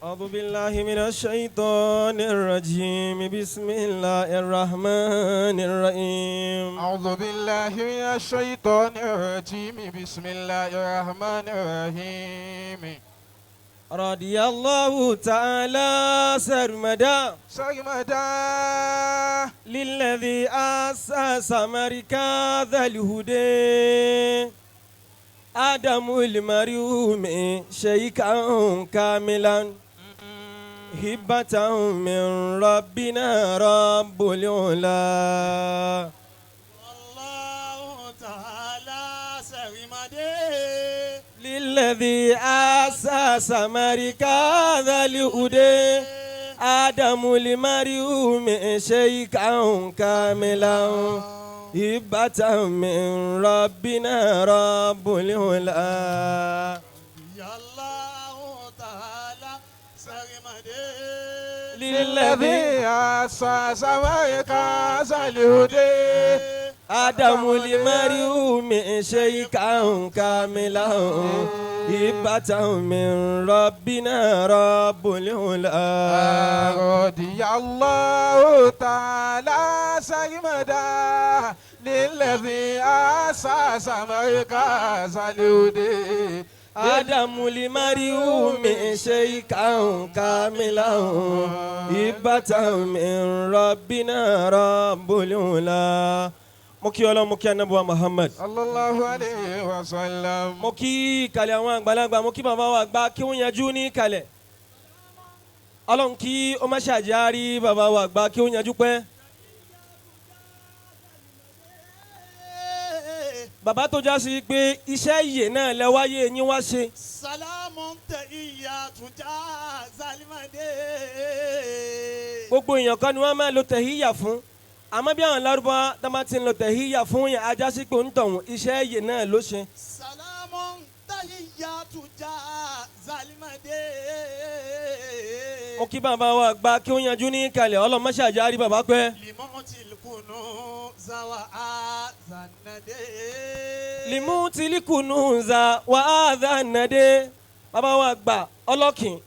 أعوذ بالله من الشيطان الرجيم بسم الله الرحمن الرحيم أعوذ بالله من الشيطان الرجيم بسم الله الرحمن الرحيم رضي الله تعالى سرمدا للذي أسس مركز الهدى آدم المريوم شيكا كاملا هبة من ربنا رب العلا الله تعالى سرمدا للذي أسس مركز الهدى آدم المريوم شيكا كاملا هبة من ربنا رب العلا يا الله تعالى سرمدا للذي أسس مركز الهدى آدم المريوم شيكا كاملا هبة من ربنا رب العلا رضي الله تعالى سرمدا للذي أسس مركز الهدى آدم المريوم شيكا كاملا هبة من ربنا رب العلا mo kí Ọlọ́run mo kí anabuwa Muhammad sallallahu alayhi wa sallam. mo kí kalẹ̀ àwọn àgbàlagbà mo kí bàbá wa àgbà kí wọ́n yanjú ní kalẹ̀ Ọlọ́run kí ó má ṣàjárí bàbá wa àgbà kí ó yanjú pẹ́ bàbá tó já sí pé iṣẹ́ ìyè náà lẹ́wáyé yín wá ṣe سلام تحيات زالمدا gbogbo èèyàn kan ni wọ́n máa lo tẹ̀híyà fún àmọ́ bí àwọn lárúbá tó máa ti ń lo tẹ̀híyà fún yẹn ajá sí pé ń tọ̀hún iṣẹ́ ìyè náà ló ṣe. سلام تحيات زالمدا mo kí bàbá wa àgbà kí ó yanjú ní kalẹ̀ Ọlọ́run má ṣàjárí bàbá pẹ́. لموت الكنوز وآذندا limu tilikunu nza wa adha nade bàbá wa àgbà ọlọ́kìn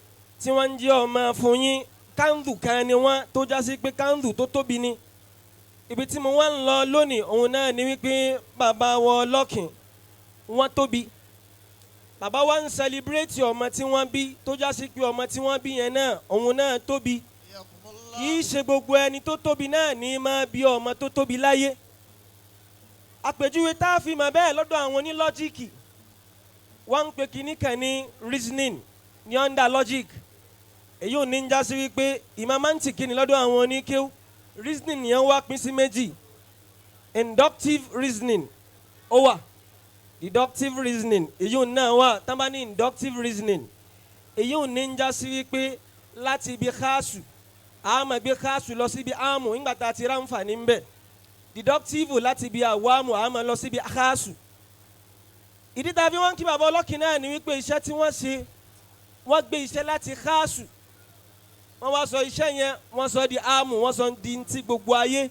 tí wọ́n ń jẹ́ ọmọ fún yín kándù kan ni wọ́n tó já sí pé kándù tó tóbi ni ibi tí mo wá ń lọ lónìí òun náà ni wípé bàbá wa ọlọ́kìn wọ́n tóbi bàbá wa ń sẹlibrétì ọmọ tí wọ́n bí tó já sí pé ọmọ tí wọ́n bí yẹn náà òun náà tóbi kì í ṣe gbogbo ẹni tó tóbi náà ní máa bí ọmọ tó tóbi láyé àpèjúwe tá a fi mọ̀ bẹ́ẹ̀ lọ́dọ̀ àwọn onílọ́jíìkì wọ́n ń pe kinní kan ní reasoning ní under logic èyí ò ní ń já sí wípé ìmọ̀mántì kìíní lọ́dọ̀ àwọn oníkéw reasoning yẹn wá pín sí méjì inductive reasoning ó wà deductive reasoning èyí ò náà wà tá bá ní inductive reasoning èyí ò ní ń já sí wípé láti ibi káàsù àmọ́ gbé káàsù lọ síbi àmù nígbà tá a ti ráǹfààní ń bẹ̀ deductive láti ibi àwámù àmọ́ lọ síbi káàsù ìdí tá a fi wọ́n kí bàbá ọlọ́kìn náà ni wípé iṣẹ́ tí wọ́n ṣe wọ́n gbé iṣẹ́ láti káàsù wọ́n wá sọ iṣẹ́ yẹn wọ́n sọ di àmù wọ́n sọ di ti gbogbo ayé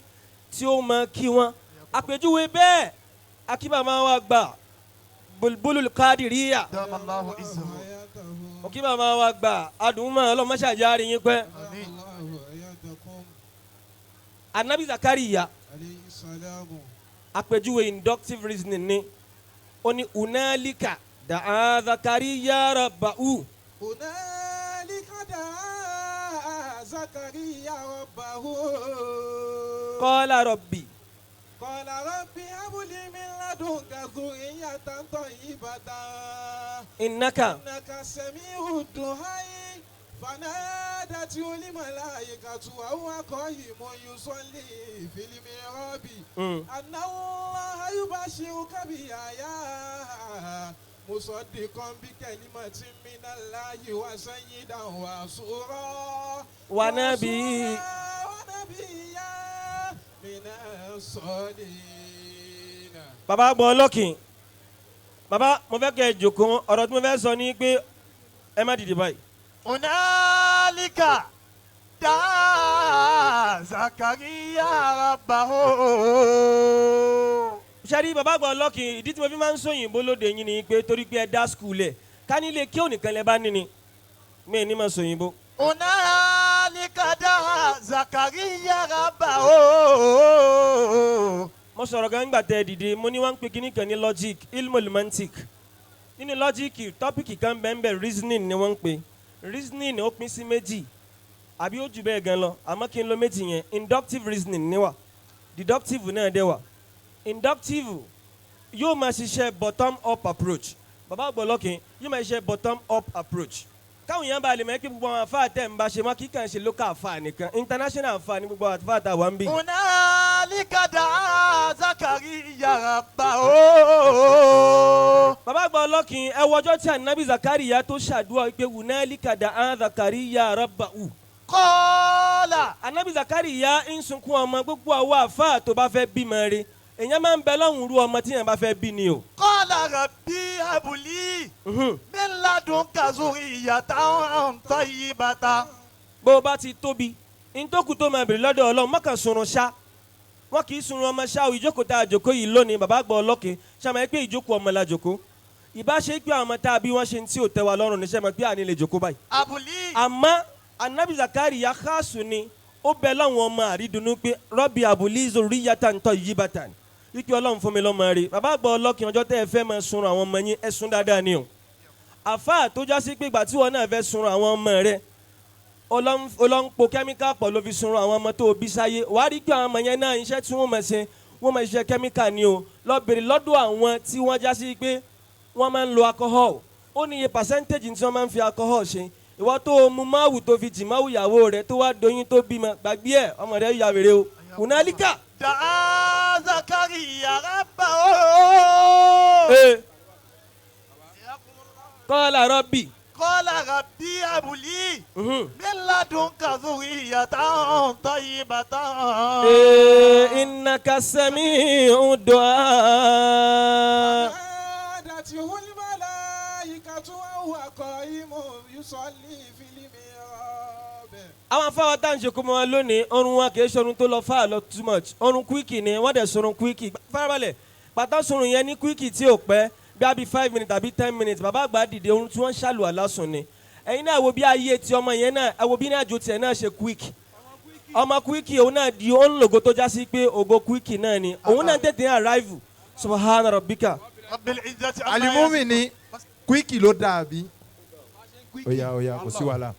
tí ó mọ kí wọ́n àpèjúwe bẹ́ẹ̀ akíbàmá wa gbà bulbulul kadiriya Damallahu izzahu. akíbàmá wa gbà adùnmọ́ ọlọ́mọṣàjáre yín pẹ́ anabi zakariya àpèjúwe inductive reasoning ni ó ní unalika da'a zakariya rabbahu هنالك دعا زكريا ربه qala rabbi قال رب هب لي من لدنك ذرية طيبة innaka إنك سميع الدعاء فنادته الملائكة وهو قائم يصلي في المحراب أن الله يبشرك بيحيى مصدقا بكلمة من الله وسيدا وحصورا ونبيا من الصالحين. baba gbọ́ ọlọ́kìn baba mo fẹ́ kẹ́ ẹ jókòó ọ̀rọ̀ tí mo fẹ́ sọ ni pé ẹ má dìde báyìí. هنالك دعا زكريا ربه sari baba gbọ́ ọlọ́kìn ìdí tí mo fi máa ń sọ òyìnbó lóde yín ni pé torí pé ẹ dá skul ẹ̀ ká nílé kí ònìkan lẹ bá ní ni mi ní ma sọ òyìnbó. hunalika da'a Zakariya rabbahu. mo sọ̀rọ̀ gan nígbà tẹ́ ẹ dìde mo ní wọ́n ń pe kíní kan ní logic ilmul mantik nínú lọ́jíìkì tọ́pìkì kan bẹ́ẹ̀ reasoning ni wọ́n ń pe reasoning ó pín sí méjì àbí ó jù bẹ́ẹ̀ gan lọ àmọ́ kí n lo méjì yẹn inductive reasoning ni wà deductive náà dé wà inductive yóò máa ṣiṣẹ́ bottom up approach bàbá àgbọ̀lọ́kìn yóò máa ṣiṣẹ́ bottom up approach káwọn èèyàn bá lè mọ̀ kí gbogbo àwọn àfáà tẹ̀ ń bá ṣe mọ́ kí kàn ṣe local àfáà nìkan international àfáà ní gbogbo àfáà tá a wà ń bì. hunalika da'a Zakariya rabbahu. bàbá àgbọ̀lọ́kìn ẹ wọjọ́ tí ànábì Zakariya tó ṣàdúrà pé hunalika da'a Zakariya rabbahu. qala. ànábì Zakariya ń sunkún ọmọ gbogbo àwọn àfáà tó bá fẹ́ bímọ rẹ̀ èèyàn máa ń bẹ lọ́hùn rú ọmọ tí èèyàn bá fẹ́ bí ni o. qala rabbi habli min ladunka zurriyatan tayyibatan. bó o bá ti tóbi ntòkù tó máa bèrè lọ́dọ̀ Ọlọ́run mọ́kàn sunrun ṣá wọn kì í sunrun ọmọ ṣá o ìjókòó tá a jòkó yìí lónìí bàbá àgbà ọlọ́kìn ṣàmì pé ìjókòó ọmọ la jòkó ìbá ṣe pé àwọn ọmọ tá a bí wọ́n ṣe ń tí ò tẹ́ wa lọ́rùn ní sẹ́mi pé àní lè jòkó báyìí. habli. àmọ́ anabi Zakariya khaasu ni ó bẹ láwọn ọmọ àrídùnnú pé rọ́bì abuli zurriyatan tayyibatan ike Ọlọ́run fún mi lọ́mọ rẹ̀ bàbá àgbà ọlọ́kìn ọjọ́ tẹ́ ẹ fẹ́ máa sunrun àwọn ọmọ yín ẹ sún dáadáa ni o àfáà tó já sí pé ìgbà tí wọn náà fẹ́ sunrun àwọn ọmọ rẹ̀ ọlọ́npo kẹ́míkà pọ̀ ló fi sunrun àwọn ọmọ tó o bí sáyé wàá rí pé àwọn ọmọ yẹn náà iṣẹ́ tí wọ́n máa ṣe wọ́n máa ṣiṣẹ́ kẹ́míkà ni o lọ bèrè lọ́dọ̀ àwọn tí wọ́n já sí pé wọ́n máa ń lo alcohol ó ní iye percentage tí wọ́n máa ń fi alcohol ṣe ìwọ tó o mu máwù tó fi jì máwù ìyàwó rẹ̀ tó wá doyún tó bímọ gbàgbé ẹ̀ ọmọ rẹ̀ yà wèrè o hunalika. da'a Zakariya rabbahu. qala rabbi. qala rabbi habli min ladunka zurriyatan tayyibatan. innaka sami'ud du'a. نادته الملائكة وهو قائم يصلي في المحراب. àwọn afáwọn tá à ń ṣe kó mọ wọn lónìí ọrùn wọn kì í ṣọrun tó lọ fáà lọ too much ọrùn kúìkì ni wọ́n dẹ̀ sọrun kúìkì farabalẹ̀ pàtó sọrun yẹn ní kúìkì tí ò pẹ́ bí a bí 5 minutes àbí 10 minutes bàbá àgbà dìde ohun tí wọ́n ń ṣàlù àlásùn ni ẹ̀yin náà wo bí ayé ti ọmọ yẹn náà ẹ wo bí ní àjò tiẹ̀ náà ṣe kúìkì ọmọ kúìkì òun náà di òun lògo tó já sí pé ògo kúìkì náà ni òun náà tètè arrive subhana rabbika. rabbil izzati amma alimumi ni kwiki ló dàbí. oya kò sí wàhálà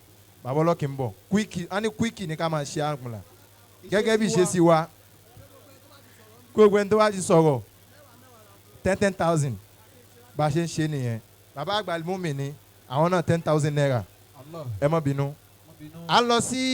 bàbá ọlọ́kìn ń bọ̀ kwiki a ní kwiki ní ká máa ṣe àpùnlà gẹ́gẹ́ bí ìṣe sí wa gbogbo ẹni tó wá ti sọ̀rọ̀ 10,000 bá a ṣe ń ṣe nìyẹn bàbá àgbà alimumi ni àwọn náà 10,000 naira ẹ má bínú à ń lọ sí.